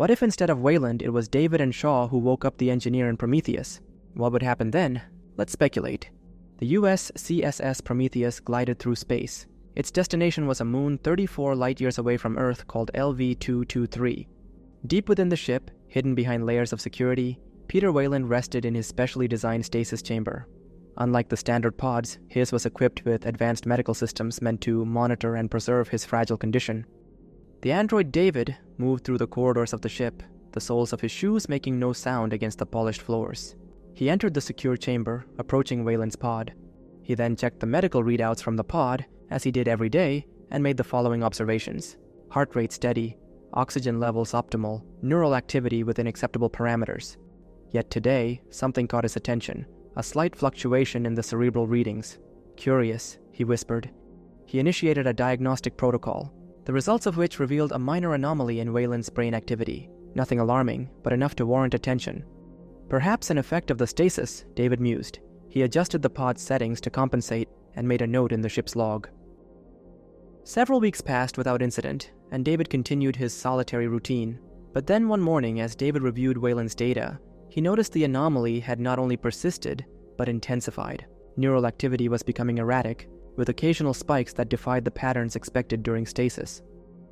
What if instead of Weyalnd, it was David and Shaw who woke up the engineer in Prometheus? What would happen then? Let's speculate. The US CSS Prometheus glided through space. Its destination was a moon 34 light-years away from Earth called LV-223. Deep within the ship, hidden behind layers of security, Peter Weyalnd rested in his specially designed stasis chamber. Unlike the standard pods, his was equipped with advanced medical systems meant to monitor and preserve his fragile condition. The android David moved through the corridors of the ship, the soles of his shoes making no sound against the polished floors. He entered the secure chamber, approaching Weyland's pod. He then checked the medical readouts from the pod, as he did every day, and made the following observations. Heart rate steady, oxygen levels optimal, neural activity within acceptable parameters. Yet today, something caught his attention, a slight fluctuation in the cerebral readings. Curious, he whispered. He initiated a diagnostic protocol, the results of which revealed a minor anomaly in Weyland's brain activity. Nothing alarming, but enough to warrant attention. Perhaps an effect of the stasis, David mused. He adjusted the pod's settings to compensate and made a note in the ship's log. Several weeks passed without incident, and David continued his solitary routine. But then one morning, as David reviewed Weyland's data, he noticed the anomaly had not only persisted, but intensified. Neural activity was becoming erratic, with occasional spikes that defied the patterns expected during stasis.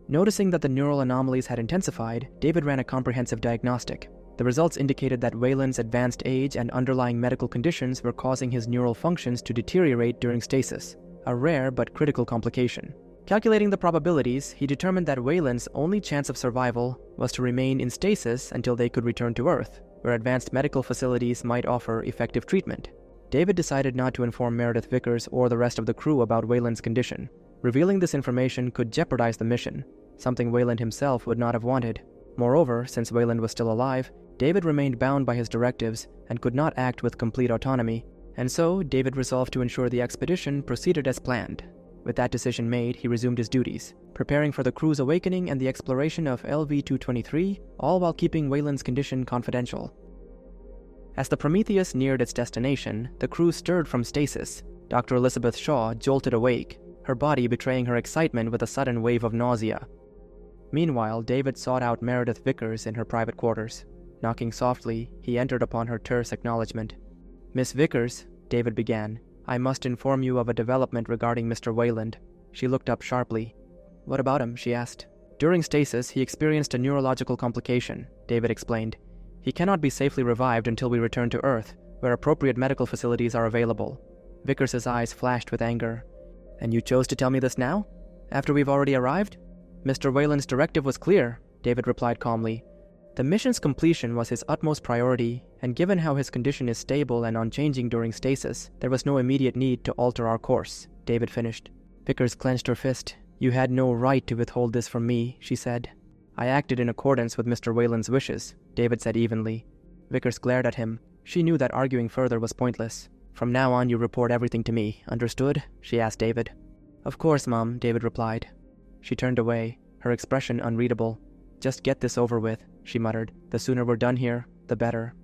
Noticing that the neural anomalies had intensified, David ran a comprehensive diagnostic. The results indicated that Weyland's advanced age and underlying medical conditions were causing his neural functions to deteriorate during stasis, a rare but critical complication. Calculating the probabilities, he determined that Weyland's only chance of survival was to remain in stasis until they could return to Earth, where advanced medical facilities might offer effective treatment. David decided not to inform Meredith Vickers or the rest of the crew about Weyland's condition. Revealing this information could jeopardize the mission, something Weyland himself would not have wanted. Moreover, since Weyland was still alive, David remained bound by his directives and could not act with complete autonomy, and so David resolved to ensure the expedition proceeded as planned. With that decision made, he resumed his duties, preparing for the crew's awakening and the exploration of LV-223, all while keeping Weyland's condition confidential. As the Prometheus neared its destination, the crew stirred from stasis. Dr. Elizabeth Shaw jolted awake, her body betraying her excitement with a sudden wave of nausea. Meanwhile, David sought out Meredith Vickers in her private quarters. Knocking softly, he entered upon her terse acknowledgement. "Miss Vickers," David began, "I must inform you of a development regarding Mr. Weyland." She looked up sharply. "What about him?" she asked. "During stasis, he experienced a neurological complication," David explained. "He cannot be safely revived until we return to Earth, where appropriate medical facilities are available." Vickers's eyes flashed with anger. "And you chose to tell me this now? After we've already arrived?" "Mr. Weyland's directive was clear," David replied calmly. "The mission's completion was his utmost priority, and given how his condition is stable and unchanging during stasis, there was no immediate need to alter our course," David finished. Vickers clenched her fist. "You had no right to withhold this from me," she said. "I acted in accordance with Mr. Weyland's wishes," David said evenly. Vickers glared at him. She knew that arguing further was pointless. "From now on, you report everything to me, understood?" she asked David. "Of course, Mom," David replied. She turned away, her expression unreadable. "Just get this over with," she muttered. "The sooner we're done here, the better."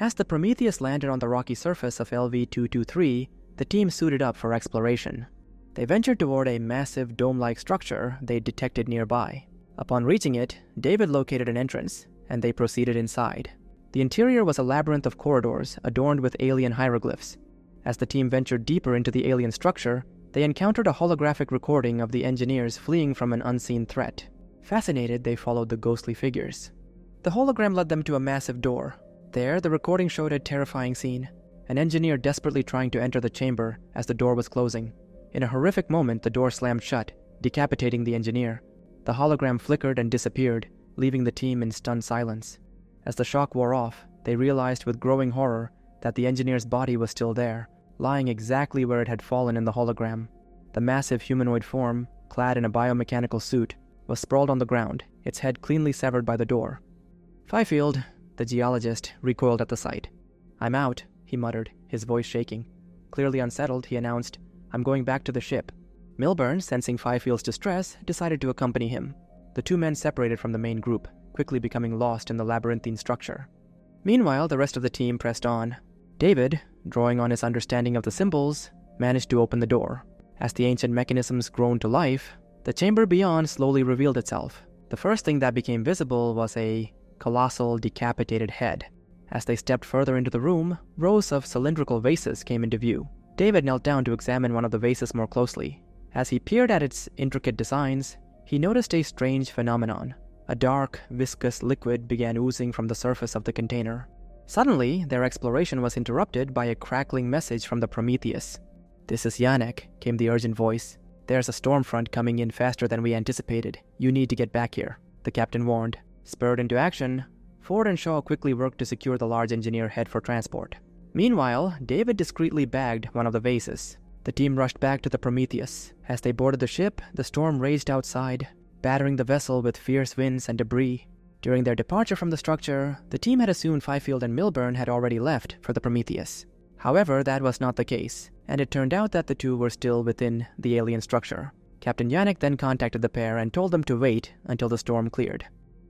As the Prometheus landed on the rocky surface of LV-223, the team suited up for exploration. They ventured toward a massive dome-like structure they detected nearby. Upon reaching it, David located an entrance, and they proceeded inside. The interior was a labyrinth of corridors adorned with alien hieroglyphs. As the team ventured deeper into the alien structure, they encountered a holographic recording of the engineers fleeing from an unseen threat. Fascinated, they followed the ghostly figures. The hologram led them to a massive door. There, the recording showed a terrifying scene, an engineer desperately trying to enter the chamber as the door was closing. In a horrific moment, the door slammed shut, decapitating the engineer. The hologram flickered and disappeared, leaving the team in stunned silence. As the shock wore off, they realized with growing horror that the engineer's body was still there, lying exactly where it had fallen in the hologram. The massive humanoid form, clad in a biomechanical suit, was sprawled on the ground, its head cleanly severed by the door. "Fifield," the geologist, recoiled at the sight. "I'm out," he muttered, his voice shaking. Clearly unsettled, he announced, "I'm going back to the ship." Milburn, sensing Fifield's distress, decided to accompany him. The two men separated from the main group, quickly becoming lost in the labyrinthine structure. Meanwhile, the rest of the team pressed on. David, drawing on his understanding of the symbols, managed to open the door. As the ancient mechanisms groaned to life, the chamber beyond slowly revealed itself. The first thing that became visible was a colossal, decapitated head. As they stepped further into the room, rows of cylindrical vases came into view. David knelt down to examine one of the vases more closely. As he peered at its intricate designs, he noticed a strange phenomenon. A dark, viscous liquid began oozing from the surface of the container. Suddenly, their exploration was interrupted by a crackling message from the Prometheus. "This is Yannick," came the urgent voice. "There's a storm front coming in faster than we anticipated. You need to get back here," the captain warned. Spurred into action, Ford and Shaw quickly worked to secure the large engineer head for transport. Meanwhile, David discreetly bagged one of the vases. The team rushed back to the Prometheus. As they boarded the ship, the storm raged outside, battering the vessel with fierce winds and debris. During their departure from the structure, the team had assumed Fifield and Milburn had already left for the Prometheus. However, that was not the case, and it turned out that the two were still within the alien structure. Captain Yannick then contacted the pair and told them to wait until the storm cleared.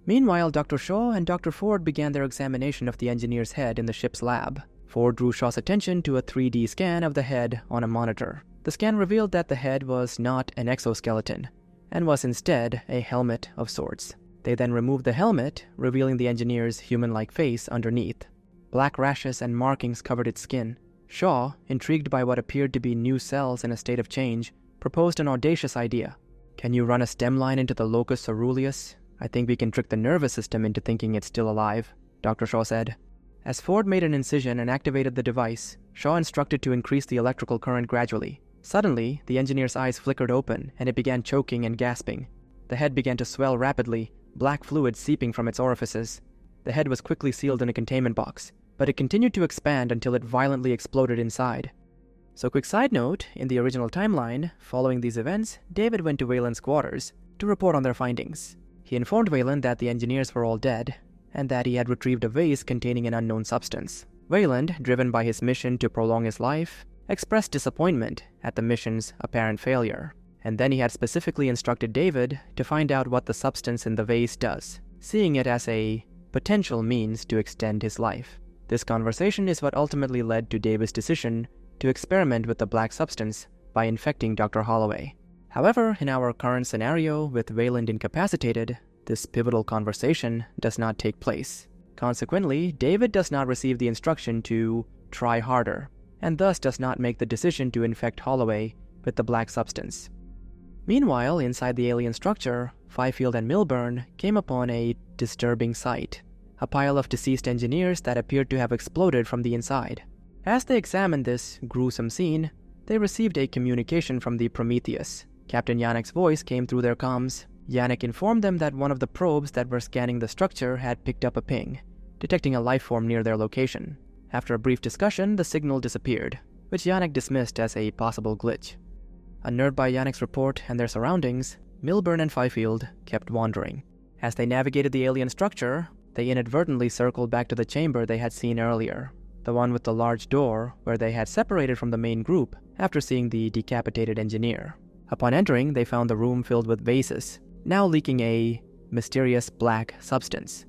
Meanwhile, Dr. Shaw and Dr. Ford began their examination of the engineer's head in the ship's lab. Ford drew Shaw's attention to a 3D scan of the head on a monitor. The scan revealed that the head was not an exoskeleton, and was instead a helmet of sorts. They then removed the helmet, revealing the engineer's human-like face underneath. Black rashes and markings covered its skin. Shaw, intrigued by what appeared to be new cells in a state of change, proposed an audacious idea. "Can you run a stem line into the locus coeruleus? I think we can trick the nervous system into thinking it's still alive," Dr. Shaw said. As Ford made an incision and activated the device, Shaw instructed to increase the electrical current gradually. Suddenly, the engineer's eyes flickered open, and it began choking and gasping. The head began to swell rapidly, black fluid seeping from its orifices. The head was quickly sealed in a containment box, but it continued to expand until it violently exploded inside. So, quick side note, in the original timeline, following these events, David went to Weyland's quarters to report on their findings. He informed Weyland that the engineers were all dead, and that he had retrieved a vase containing an unknown substance. Weyland, driven by his mission to prolong his life, expressed disappointment at the mission's apparent failure. And then he had specifically instructed David to find out what the substance in the vase does, seeing it as a potential means to extend his life. This conversation is what ultimately led to David's decision to experiment with the black substance by infecting Dr. Holloway. However, in our current scenario, with Weyland incapacitated, this pivotal conversation does not take place. Consequently, David does not receive the instruction to try harder, and thus does not make the decision to infect Holloway with the black substance. Meanwhile, inside the alien structure, Fifield and Milburn came upon a disturbing sight: a pile of deceased engineers that appeared to have exploded from the inside. As they examined this gruesome scene, they received a communication from the Prometheus. Captain Yannick's voice came through their comms. Yannick informed them that one of the probes that were scanning the structure had picked up a ping, detecting a life form near their location. After a brief discussion, the signal disappeared, which Yannick dismissed as a possible glitch. Unnerved by Yannick's report and their surroundings, Milburn and Fifield kept wandering. As they navigated the alien structure, they inadvertently circled back to the chamber they had seen earlier, the one with the large door where they had separated from the main group after seeing the decapitated engineer. Upon entering, they found the room filled with vases, now leaking a mysterious black substance.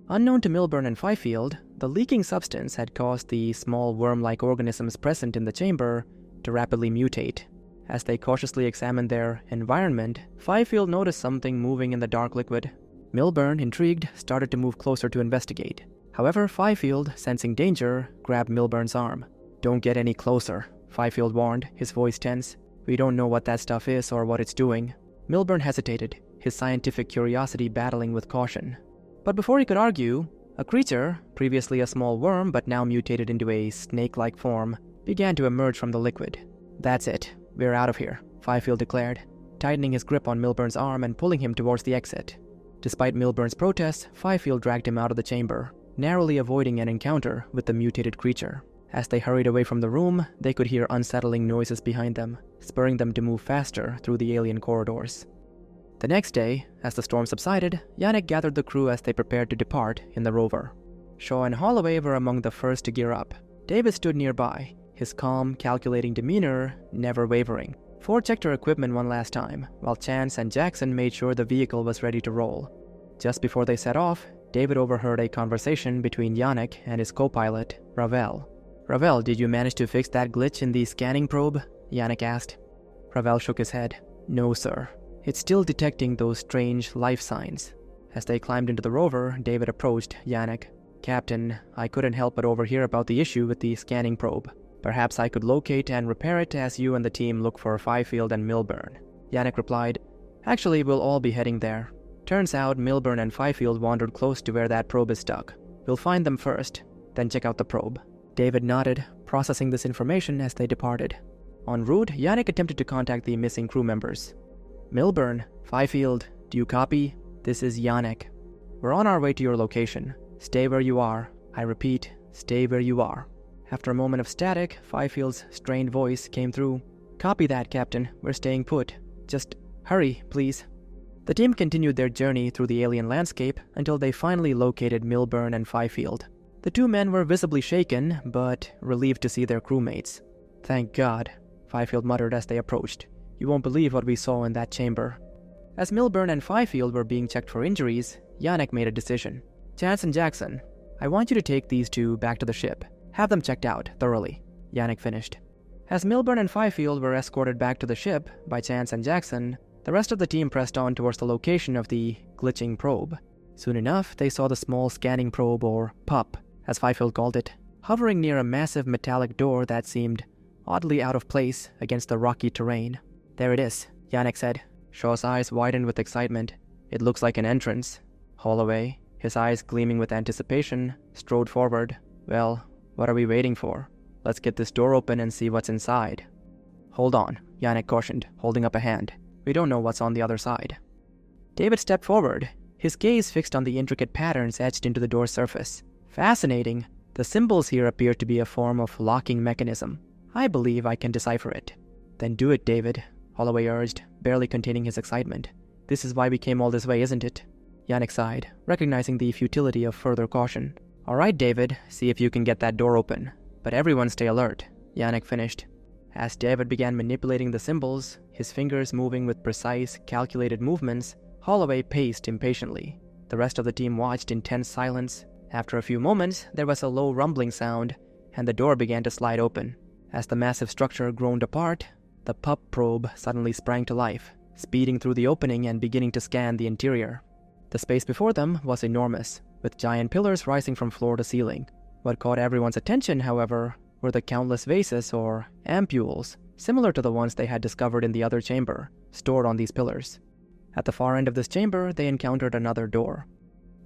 Unknown to Milburn and Fifield, the leaking substance had caused the small worm-like organisms present in the chamber to rapidly mutate. As they cautiously examined their environment, Fifield noticed something moving in the dark liquid. Milburn, intrigued, started to move closer to investigate. However, Fifield, sensing danger, grabbed Milburn's arm. "Don't get any closer," Fifield warned, his voice tense. "We don't know what that stuff is or what it's doing." Milburn hesitated, his scientific curiosity battling with caution. But before he could argue, a creature, previously a small worm but now mutated into a snake-like form, began to emerge from the liquid. "That's it. We're out of here," Fifield declared, tightening his grip on Milburn's arm and pulling him towards the exit. Despite Milburn's protests, Fifield dragged him out of the chamber, narrowly avoiding an encounter with the mutated creature. As they hurried away from the room, they could hear unsettling noises behind them, spurring them to move faster through the alien corridors. The next day, as the storm subsided, Yannick gathered the crew as they prepared to depart in the rover. Shaw and Holloway were among the first to gear up. David stood nearby, his calm, calculating demeanor never wavering. Ford checked her equipment one last time, while Chance and Jackson made sure the vehicle was ready to roll. Just before they set off, David overheard a conversation between Yannick and his co-pilot, Ravel. "Ravel, did you manage to fix that glitch in the scanning probe?" Yannick asked. Ravel shook his head. "No, sir. It's still detecting those strange life signs." As they climbed into the rover, David approached Yannick. "Captain, I couldn't help but overhear about the issue with the scanning probe. Perhaps I could locate and repair it as you and the team look for Fifield and Milburn." Yannick replied, "Actually, we'll all be heading there. Turns out Milburn and Fifield wandered close to where that probe is stuck. We'll find them first, then check out the probe." David nodded, processing this information as they departed. En route, Yannick attempted to contact the missing crew members. "Milburn, Fifield, do you copy? This is Yannick. We're on our way to your location. Stay where you are. I repeat, stay where you are." After a moment of static, Fifield's strained voice came through. "Copy that, Captain. We're staying put. Just hurry, please." The team continued their journey through the alien landscape until they finally located Milburn and Fifield. The two men were visibly shaken, but relieved to see their crewmates. "Thank God," Fifield muttered as they approached. "You won't believe what we saw in that chamber." As Milburn and Fifield were being checked for injuries, Yannick made a decision. "Chance and Jackson, I want you to take these two back to the ship. Have them checked out thoroughly," Yannick finished. As Milburn and Fifield were escorted back to the ship by Chance and Jackson, the rest of the team pressed on towards the location of the glitching probe. Soon enough, they saw the small scanning probe, or PUP, as Fifield called it, hovering near a massive metallic door that seemed oddly out of place against the rocky terrain. "There it is," Yannick said. Shaw's eyes widened with excitement. "It looks like an entrance." Holloway, his eyes gleaming with anticipation, strode forward. "Well, what are we waiting for? Let's get this door open and see what's inside." "Hold on," Yannick cautioned, holding up a hand. "We don't know what's on the other side." David stepped forward, his gaze fixed on the intricate patterns etched into the door's surface. "Fascinating. The symbols here appear to be a form of locking mechanism. I believe I can decipher it." "Then do it, David," Holloway urged, barely containing his excitement. "This is why we came all this way, isn't it?" Yannick sighed, recognizing the futility of further caution. "All right, David, see if you can get that door open. But everyone stay alert," Yannick finished. As David began manipulating the symbols, his fingers moving with precise, calculated movements, Holloway paced impatiently. The rest of the team watched in tense silence. After a few moments, there was a low rumbling sound, and the door began to slide open. As the massive structure groaned apart, the PUP probe suddenly sprang to life, speeding through the opening and beginning to scan the interior. The space before them was enormous, with giant pillars rising from floor to ceiling. What caught everyone's attention, however, were the countless vases or ampules, similar to the ones they had discovered in the other chamber, stored on these pillars. At the far end of this chamber, they encountered another door.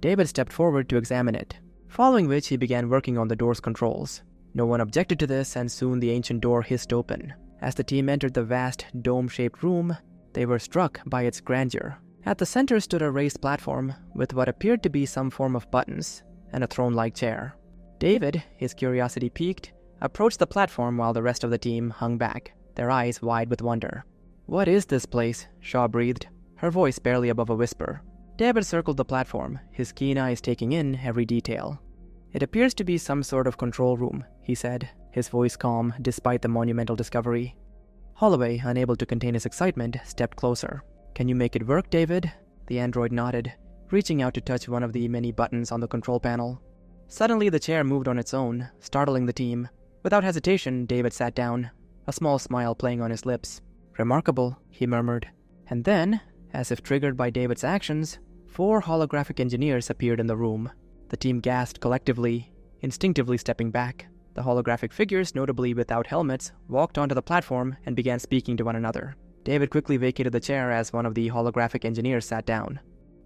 David stepped forward to examine it, following which he began working on the door's controls. No one objected to this, and soon the ancient door hissed open. As the team entered the vast, dome-shaped room, they were struck by its grandeur. At the center stood a raised platform with what appeared to be some form of buttons and a throne-like chair. David, his curiosity piqued, approached the platform while the rest of the team hung back, their eyes wide with wonder. "What is this place?" Shaw breathed, her voice barely above a whisper. David circled the platform, his keen eyes taking in every detail. "It appears to be some sort of control room," he said, his voice calm despite the monumental discovery. Holloway, unable to contain his excitement, stepped closer. "Can you make it work, David?" The android nodded, reaching out to touch one of the many buttons on the control panel. Suddenly, the chair moved on its own, startling the team. Without hesitation, David sat down, a small smile playing on his lips. "Remarkable," he murmured. And then, as if triggered by David's actions, 4 holographic engineers appeared in the room. The team gasped collectively, instinctively stepping back. The holographic figures, notably without helmets, walked onto the platform and began speaking to one another. David quickly vacated the chair as one of the holographic engineers sat down.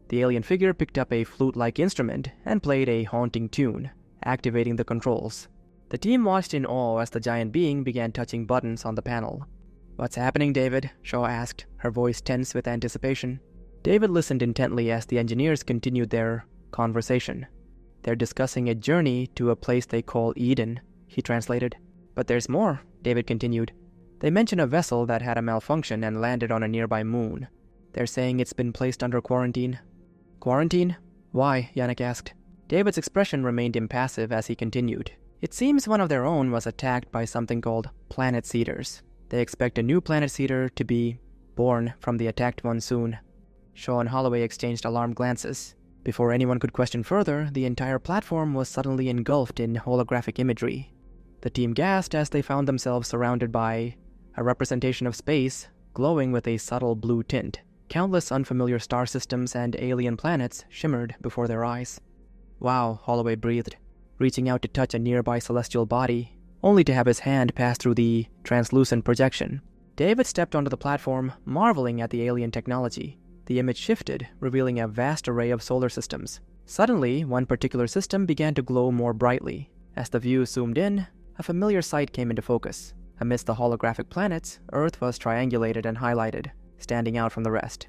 The alien figure picked up a flute-like instrument and played a haunting tune, activating the controls. The team watched in awe as the giant being began touching buttons on the panel. "What's happening, David?" Shaw asked, her voice tense with anticipation. David listened intently as the engineers continued their conversation. "They're discussing a journey to a place they call Eden," he translated. "But there's more," David continued. "They mention a vessel that had a malfunction and landed on a nearby moon. They're saying it's been placed under quarantine." "Quarantine? Why?" Yannick asked. David's expression remained impassive as he continued. "It seems one of their own was attacked by something called planet seeders. They expect a new planet seeder to be born from the attacked one soon." Shaw and Holloway exchanged alarmed glances. Before anyone could question further, the entire platform was suddenly engulfed in holographic imagery. The team gasped as they found themselves surrounded by a representation of space, glowing with a subtle blue tint. Countless unfamiliar star systems and alien planets shimmered before their eyes. "Wow," Holloway breathed, reaching out to touch a nearby celestial body, only to have his hand pass through the translucent projection. David stepped onto the platform, marveling at the alien technology. The image shifted, revealing a vast array of solar systems. Suddenly, one particular system began to glow more brightly. As the view zoomed in, a familiar sight came into focus. Amidst the holographic planets, Earth was triangulated and highlighted, standing out from the rest.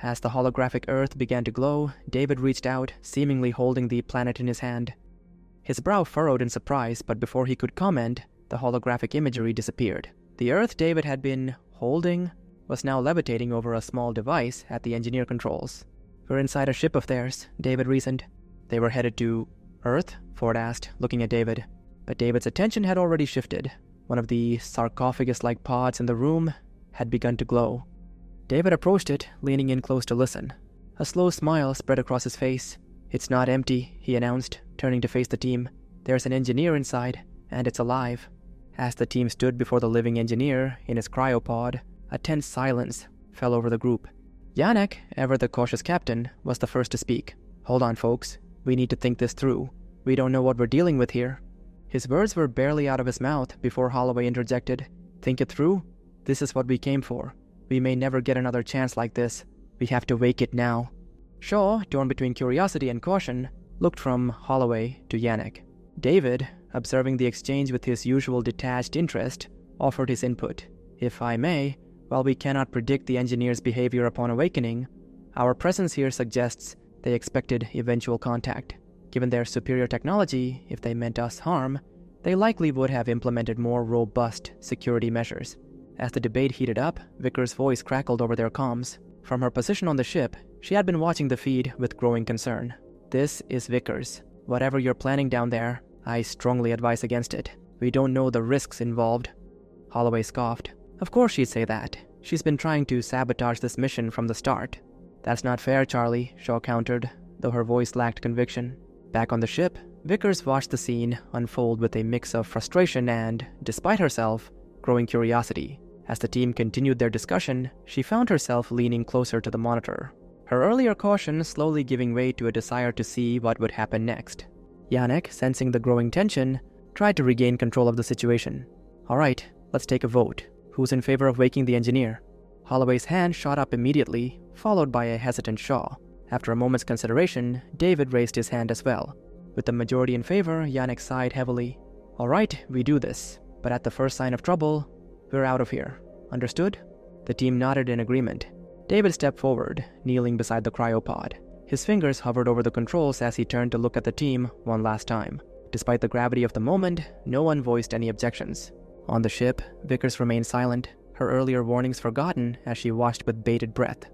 As the holographic Earth began to glow, David reached out, seemingly holding the planet in his hand. His brow furrowed in surprise, but before he could comment, the holographic imagery disappeared. The Earth David had been holding was now levitating over a small device at the engineer controls. "We're inside a ship of theirs," David reasoned. "They were headed to Earth?" Ford asked, looking at David. But David's attention had already shifted. One of the sarcophagus-like pods in the room had begun to glow. David approached it, leaning in close to listen. A slow smile spread across his face. "It's not empty," he announced, turning to face the team. "There's an engineer inside, and it's alive." As the team stood before the living engineer in his cryopod, a tense silence fell over the group. Yannick, ever the cautious captain, was the first to speak. "Hold on, folks. We need to think this through. We don't know what we're dealing with here." His words were barely out of his mouth before Holloway interjected. "Think it through? This is what we came for. We may never get another chance like this. We have to wake it now." Shaw, torn between curiosity and caution, looked from Holloway to Yannick. David, observing the exchange with his usual detached interest, offered his input. "If I may, while we cannot predict the engineer's behavior upon awakening, our presence here suggests they expected eventual contact. Given their superior technology, if they meant us harm, they likely would have implemented more robust security measures." As the debate heated up, Vickers' voice crackled over their comms. From her position on the ship, she had been watching the feed with growing concern. "This is Vickers. Whatever you're planning down there, I strongly advise against it. We don't know the risks involved." Holloway scoffed. "Of course she'd say that. She's been trying to sabotage this mission from the start." "That's not fair, Charlie," Shaw countered, though her voice lacked conviction. Back on the ship, Vickers watched the scene unfold with a mix of frustration and, despite herself, growing curiosity. As the team continued their discussion, she found herself leaning closer to the monitor, her earlier caution slowly giving way to a desire to see what would happen next. Yannick, sensing the growing tension, tried to regain control of the situation. "All right, let's take a vote. Who's in favor of waking the engineer?" Holloway's hand shot up immediately, followed by a hesitant Shaw. After a moment's consideration, David raised his hand as well. With the majority in favor, Yannick sighed heavily. "All right, we do this. But at the first sign of trouble, we're out of here. Understood?" The team nodded in agreement. David stepped forward, kneeling beside the cryopod. His fingers hovered over the controls as he turned to look at the team one last time. Despite the gravity of the moment, no one voiced any objections. On the ship, Vickers remained silent, her earlier warnings forgotten as she watched with bated breath.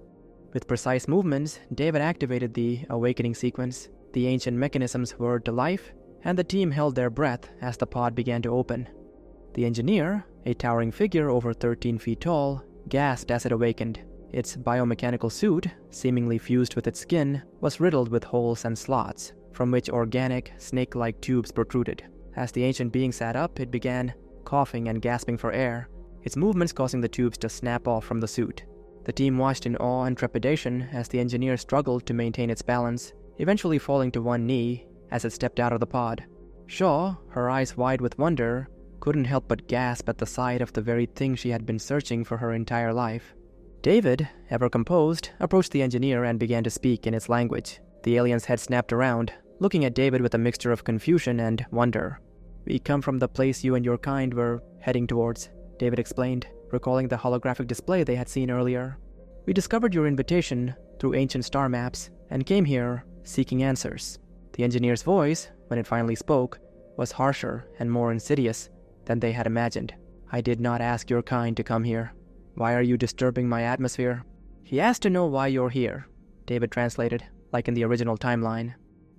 With precise movements, David activated the awakening sequence. The ancient mechanisms whirred to life, and the team held their breath as the pod began to open. The engineer, a towering figure over 13 feet tall, gasped as it awakened. Its biomechanical suit, seemingly fused with its skin, was riddled with holes and slots, from which organic, snake-like tubes protruded. As the ancient being sat up, it began coughing and gasping for air, its movements causing the tubes to snap off from the suit. The team watched in awe and trepidation as the engineer struggled to maintain its balance, eventually falling to one knee as it stepped out of the pod. Shaw, her eyes wide with wonder, couldn't help but gasp at the sight of the very thing she had been searching for her entire life. David, ever composed, approached the engineer and began to speak in its language. The alien's head snapped around, looking at David with a mixture of confusion and wonder. "We come from the place you and your kind were heading towards," David explained, recalling the holographic display they had seen earlier. "We discovered your invitation through ancient star maps and came here seeking answers." The engineer's voice, when it finally spoke, was harsher and more insidious than they had imagined. "I did not ask your kind to come here. Why are you disturbing my atmosphere?" "He asked to know why you're here," David translated, like in the original timeline.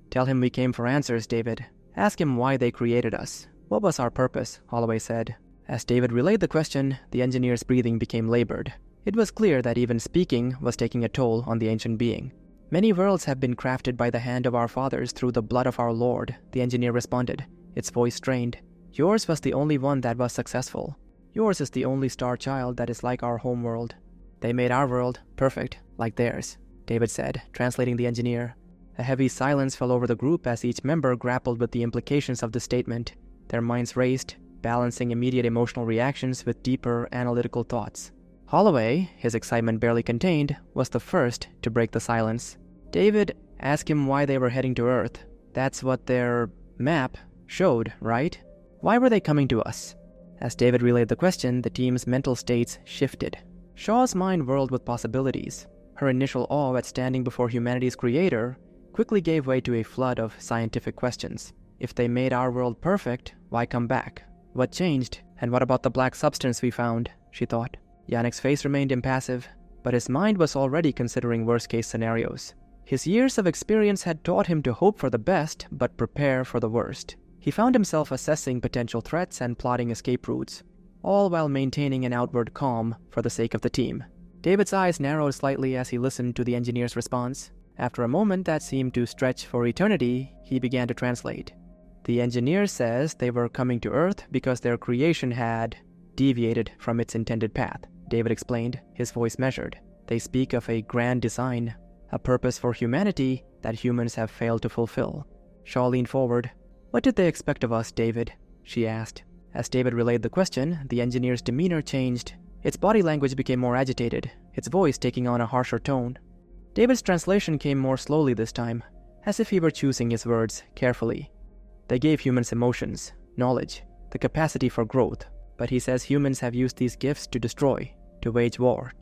"Tell him we came for answers, David. Ask him why they created us. What was our purpose?" Holloway said. As David relayed the question, the engineer's breathing became labored. It was clear that even speaking was taking a toll on the ancient being. "Many worlds have been crafted by the hand of our fathers through the blood of our Lord," the engineer responded, its voice strained. "Yours was the only one that was successful. Yours is the only star child that is like our homeworld. They made our world perfect, like theirs, David said, translating the engineer. A heavy silence fell over the group as each member grappled with the implications of the statement. Their minds raced, balancing immediate emotional reactions with deeper analytical thoughts. Holloway, his excitement barely contained, was the first to break the silence. David asked him why they were heading to Earth. That's what their map showed, right? Why were they coming to us? As David relayed the question, the team's mental states shifted. Shaw's mind whirled with possibilities. Her initial awe at standing before humanity's creator quickly gave way to a flood of scientific questions. If they made our world perfect, why come back? What changed? And what about the black substance we found? She thought. Yannick's face remained impassive, but his mind was already considering worst-case scenarios. His years of experience had taught him to hope for the best, but prepare for the worst. He found himself assessing potential threats and plotting escape routes, all while maintaining an outward calm for the sake of the team. David's eyes narrowed slightly as he listened to the engineer's response. After a moment that seemed to stretch for eternity, he began to translate. The engineer says they were coming to Earth because their creation had deviated from its intended path, David explained, his voice measured. They speak of a grand design, a purpose for humanity that humans have failed to fulfill. Shaw leaned forward. What did they expect of us, David? She asked. As David relayed the question, the engineer's demeanor changed. Its body language became more agitated, its voice taking on a harsher tone. David's translation came more slowly this time, as if he were choosing his words carefully. They gave humans emotions, knowledge, the capacity for growth, but he says humans have used these gifts to destroy, to wage war,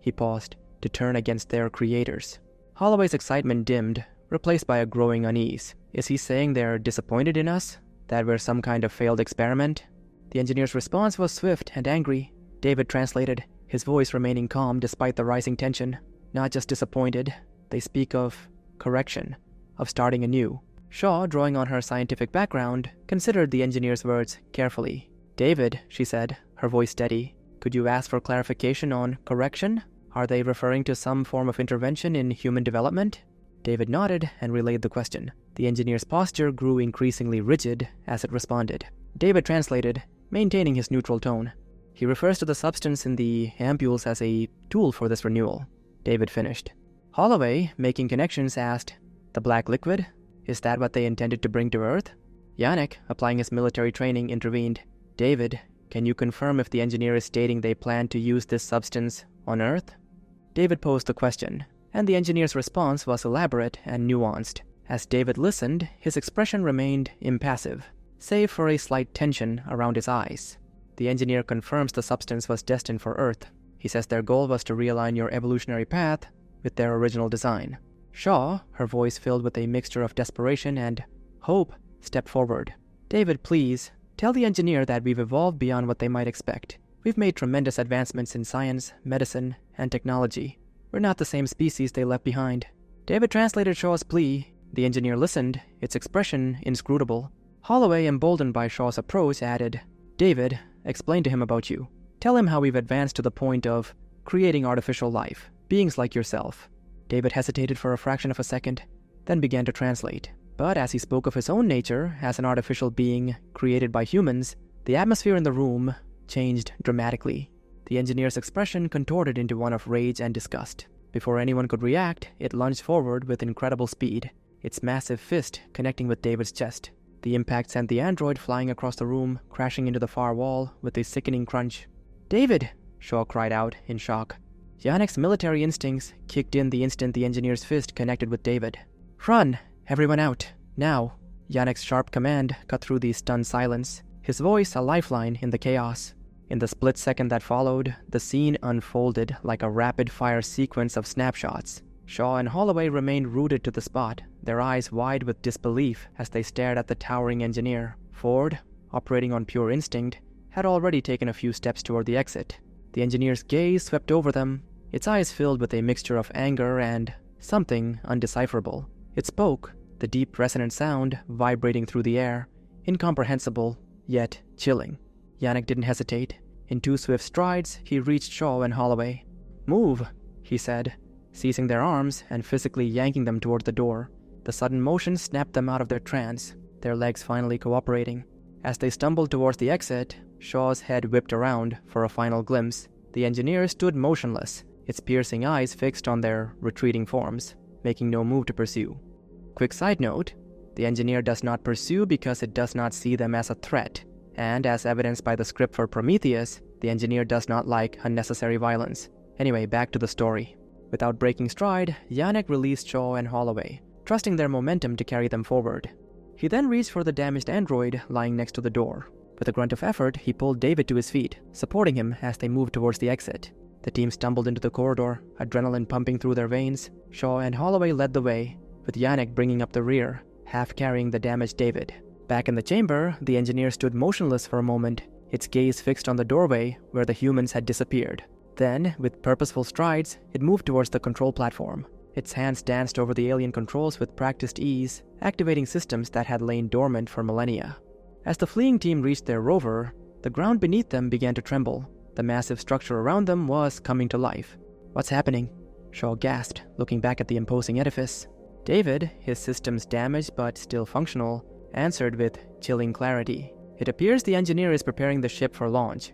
he paused, to turn against their creators. Holloway's excitement dimmed, replaced by a growing unease. Is he saying they're disappointed in us? That we're some kind of failed experiment? The engineer's response was swift and angry. David translated, his voice remaining calm despite the rising tension. Not just disappointed, they speak of correction, of starting anew. Shaw, drawing on her scientific background, considered the engineer's words carefully. David, she said, her voice steady, could you ask for clarification on correction? Are they referring to some form of intervention in human development? David nodded and relayed the question. The engineer's posture grew increasingly rigid as it responded. David translated, maintaining his neutral tone. He refers to the substance in the ampules as a tool for this renewal. David finished. Holloway, making connections, asked, the black liquid? Is that what they intended to bring to Earth? Yannick, applying his military training, intervened. David, can you confirm if the engineer is stating they plan to use this substance on Earth? David posed the question, and the engineer's response was elaborate and nuanced. As David listened, his expression remained impassive, save for a slight tension around his eyes. The engineer confirms the substance was destined for Earth. He says their goal was to realign your evolutionary path with their original design. Shaw, her voice filled with a mixture of desperation and hope, stepped forward. David, please, tell the engineer that we've evolved beyond what they might expect. We've made tremendous advancements in science, medicine, and technology. We're not the same species they left behind. David translated Shaw's plea. The engineer listened, its expression inscrutable. Holloway, emboldened by Shaw's approach, added, David, explain to him about you. Tell him how we've advanced to the point of creating artificial life, beings like yourself. David hesitated for a fraction of a second, then began to translate. But as he spoke of his own nature as an artificial being created by humans, the atmosphere in the room changed dramatically. The engineer's expression contorted into one of rage and disgust. Before anyone could react, it lunged forward with incredible speed, its massive fist connecting with David's chest. The impact sent the android flying across the room, crashing into the far wall with a sickening crunch. David! Shaw cried out in shock. Yannick's military instincts kicked in the instant the engineer's fist connected with David. Run! Everyone out! Now! Yannick's sharp command cut through the stunned silence, his voice a lifeline in the chaos. In the split second that followed, the scene unfolded like a rapid-fire sequence of snapshots. Shaw and Holloway remained rooted to the spot, their eyes wide with disbelief as they stared at the towering engineer. Ford, operating on pure instinct, had already taken a few steps toward the exit. The engineer's gaze swept over them, its eyes filled with a mixture of anger and something undecipherable. It spoke, the deep resonant sound vibrating through the air, incomprehensible, yet chilling. Yannick didn't hesitate. In 2 swift strides, he reached Shaw and Holloway. Move, he said, seizing their arms and physically yanking them toward the door. The sudden motion snapped them out of their trance, their legs finally cooperating. As they stumbled towards the exit, Shaw's head whipped around for a final glimpse. The engineer stood motionless, its piercing eyes fixed on their retreating forms, making no move to pursue. Quick side note, the engineer does not pursue because it does not see them as a threat, and as evidenced by the script for Prometheus, the engineer does not like unnecessary violence. Anyway, back to the story. Without breaking stride, Janek released Shaw and Holloway, trusting their momentum to carry them forward. He then reached for the damaged android lying next to the door. With a grunt of effort, he pulled David to his feet, supporting him as they moved towards the exit. The team stumbled into the corridor, adrenaline pumping through their veins. Shaw and Holloway led the way, with Janek bringing up the rear, half carrying the damaged David. Back in the chamber, the engineer stood motionless for a moment, its gaze fixed on the doorway where the humans had disappeared. Then, with purposeful strides, it moved towards the control platform. Its hands danced over the alien controls with practiced ease, activating systems that had lain dormant for millennia. As the fleeing team reached their rover, the ground beneath them began to tremble. The massive structure around them was coming to life. "What's happening?" Shaw gasped, looking back at the imposing edifice. David, his systems damaged but still functional, answered with chilling clarity. "It appears the engineer is preparing the ship for launch.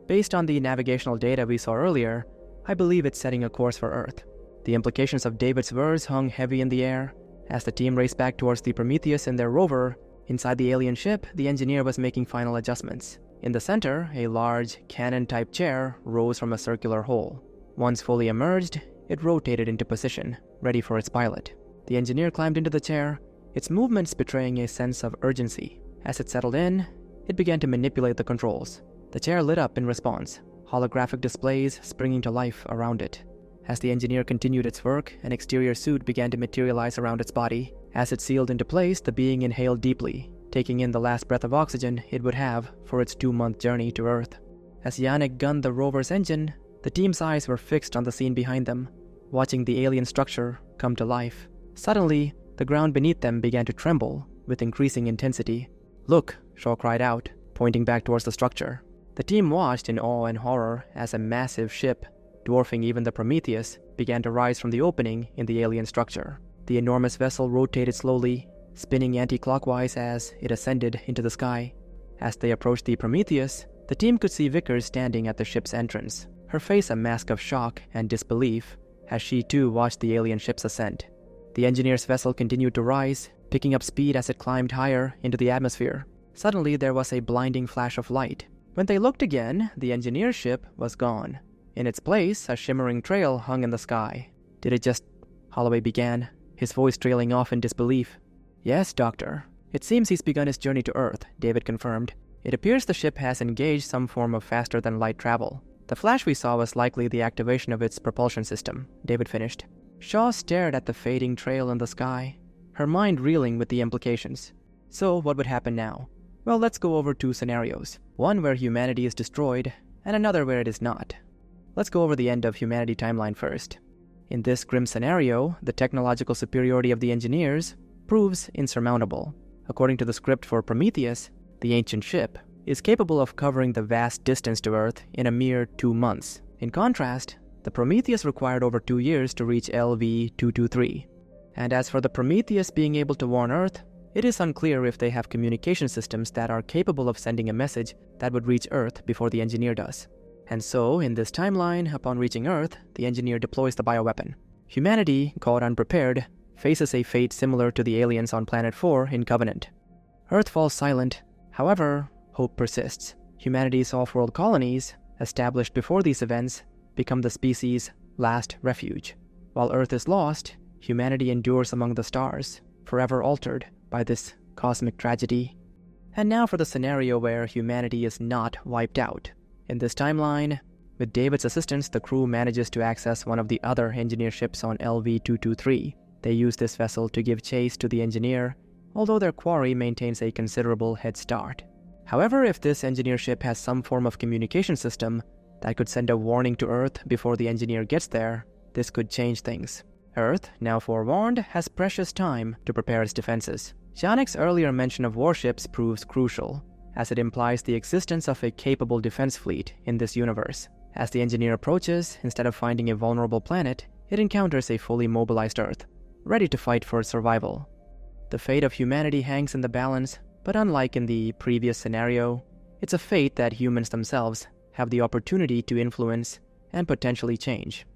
Based on the navigational data we saw earlier, I believe it's setting a course for Earth." The implications of David's words hung heavy in the air. As the team raced back towards the Prometheus in their rover, inside the alien ship, the engineer was making final adjustments. In the center, a large, cannon-type chair rose from a circular hole. Once fully emerged, it rotated into position, ready for its pilot. The engineer climbed into the chair, its movements betraying a sense of urgency. As it settled in, it began to manipulate the controls. The chair lit up in response, holographic displays springing to life around it. As the engineer continued its work, an exterior suit began to materialize around its body. As it sealed into place, the being inhaled deeply, taking in the last breath of oxygen it would have for its 2-month journey to Earth. As Janek gunned the rover's engine, the team's eyes were fixed on the scene behind them, watching the alien structure come to life. Suddenly, the ground beneath them began to tremble with increasing intensity. "Look," Shaw cried out, pointing back towards the structure. The team watched in awe and horror as a massive ship, dwarfing even the Prometheus, began to rise from the opening in the alien structure. The enormous vessel rotated slowly, spinning anti-clockwise as it ascended into the sky. As they approached the Prometheus, the team could see Vickers standing at the ship's entrance, her face a mask of shock and disbelief as she too watched the alien ship's ascent. The engineer's vessel continued to rise, picking up speed as it climbed higher into the atmosphere. Suddenly there was a blinding flash of light. When they looked again, the engineer's ship was gone. In its place, a shimmering trail hung in the sky. "Did it just—" Holloway began, his voice trailing off in disbelief. "Yes, Doctor. It seems he's begun his journey to Earth," David confirmed. "It appears the ship has engaged some form of faster-than-light travel. The flash we saw was likely the activation of its propulsion system," David finished. Shaw stared at the fading trail in the sky, her mind reeling with the implications. So what would happen now? Well, let's go over 2 scenarios. One where humanity is destroyed, and another where it is not. Let's go over the end of humanity timeline first. In this grim scenario, the technological superiority of the engineers proves insurmountable. According to the script for Prometheus, the ancient ship is capable of covering the vast distance to Earth in a mere 2 months. In contrast, the Prometheus required over 2 years to reach LV-223. And as for the Prometheus being able to warn Earth, it is unclear if they have communication systems that are capable of sending a message that would reach Earth before the engineer does. And so, in this timeline, upon reaching Earth, the engineer deploys the bioweapon. Humanity, caught unprepared, faces a fate similar to the aliens on Planet 4 in Covenant. Earth falls silent. However, hope persists. Humanity's off-world colonies, established before these events, become the species' last refuge. While Earth is lost, humanity endures among the stars, forever altered by this cosmic tragedy. And now for the scenario where humanity is not wiped out. In this timeline, with David's assistance, the crew manages to access one of the other engineer ships on LV-223. They use this vessel to give chase to the engineer, although their quarry maintains a considerable head start. However, if this engineer ship has some form of communication system that could send a warning to Earth before the engineer gets there, this could change things. Earth, now forewarned, has precious time to prepare its defenses. Janek's earlier mention of warships proves crucial, as it implies the existence of a capable defense fleet in this universe. As the engineer approaches, instead of finding a vulnerable planet, it encounters a fully mobilized Earth, ready to fight for its survival. The fate of humanity hangs in the balance, but unlike in the previous scenario, it's a fate that humans themselves have the opportunity to influence and potentially change.